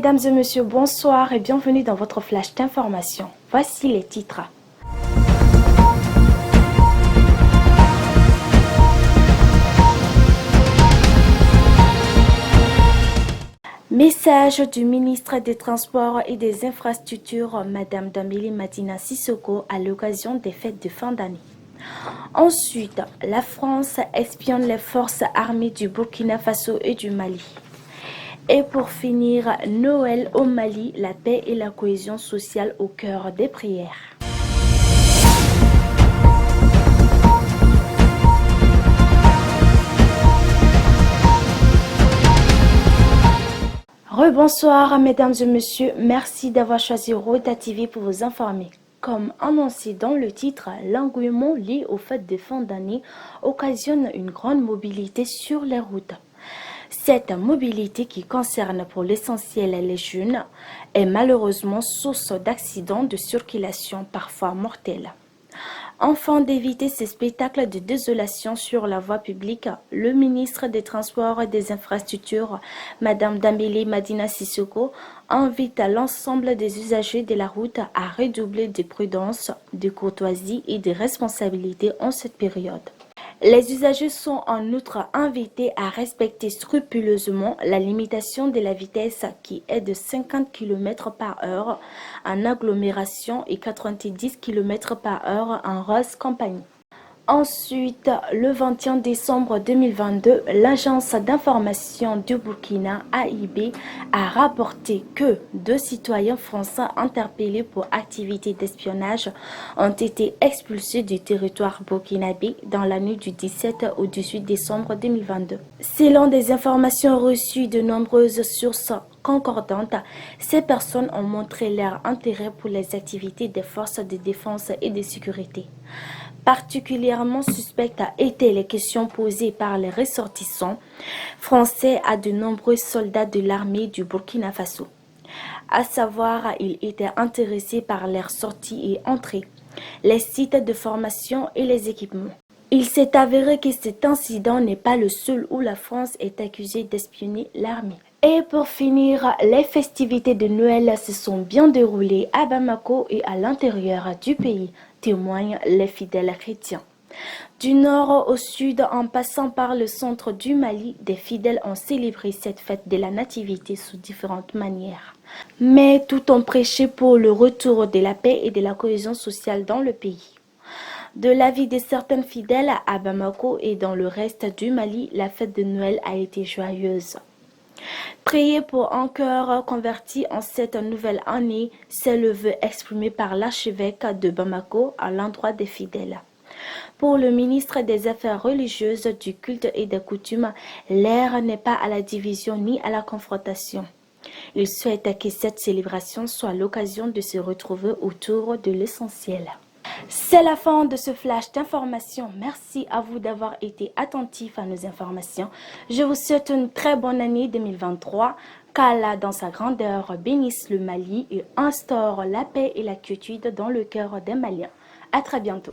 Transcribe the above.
Mesdames et messieurs, bonsoir et bienvenue dans votre flash d'information. Voici les titres. Message du ministre des Transports et des Infrastructures, Madame Dambili Madina Sissoko, à l'occasion des fêtes de fin d'année. Ensuite, la France espionne les forces armées du Burkina Faso et du Mali. Et pour finir, Noël au Mali, la paix et la cohésion sociale au cœur des prières. Rebonsoir mesdames et messieurs, merci d'avoir choisi Rota TV pour vous informer. Comme annoncé dans le titre, l'engouement lié aux fêtes de fin d'année occasionne une grande mobilité sur les routes. Cette mobilité qui concerne pour l'essentiel les jeunes est malheureusement source d'accidents de circulation parfois mortels. Afin d'éviter ces spectacles de désolation sur la voie publique, le ministre des Transports et des Infrastructures, Madame Dambili Madina Sissoko, invite l'ensemble des usagers de la route à redoubler de prudence, de courtoisie et de responsabilité en cette période. Les usagers sont en outre invités à respecter scrupuleusement la limitation de la vitesse qui est de 50 km/h en agglomération et 90 km/h en rase campagne. Ensuite, le 21 décembre 2022, l'agence d'information du Burkina, AIB, a rapporté que 2 citoyens français interpellés pour activité d'espionnage ont été expulsés du territoire burkinabé dans la nuit du 17 au 18 décembre 2022. Selon des informations reçues de nombreuses sources concordantes, ces personnes ont montré leur intérêt pour les activités des forces de défense et de sécurité. Particulièrement suspectes étaient les questions posées par les ressortissants français à de nombreux soldats de l'armée du Burkina Faso. À savoir, ils étaient intéressés par leurs sorties et entrées, les sites de formation et les équipements. Il s'est avéré que cet incident n'est pas le seul où la France est accusée d'espionner l'armée. Et pour finir, les festivités de Noël se sont bien déroulées à Bamako et à l'intérieur du pays, témoignent les fidèles chrétiens. Du nord au sud, en passant par le centre du Mali, des fidèles ont célébré cette fête de la nativité sous différentes manières. Mais tout ont prêché pour le retour de la paix et de la cohésion sociale dans le pays. De l'avis de certains fidèles à Bamako et dans le reste du Mali, la fête de Noël a été joyeuse. Prier pour un cœur converti en cette nouvelle année, c'est le vœu exprimé par l'archevêque de Bamako à l'endroit des fidèles. Pour le ministre des Affaires religieuses, du culte et des coutumes, l'ère n'est pas à la division ni à la confrontation. Il souhaite que cette célébration soit l'occasion de se retrouver autour de l'essentiel. C'est la fin de ce flash d'information. Merci à vous d'avoir été attentifs à nos informations. Je vous souhaite une très bonne année 2023. Qu'Allah, dans sa grandeur, bénisse le Mali et instaure la paix et la quiétude dans le cœur des Maliens. À très bientôt.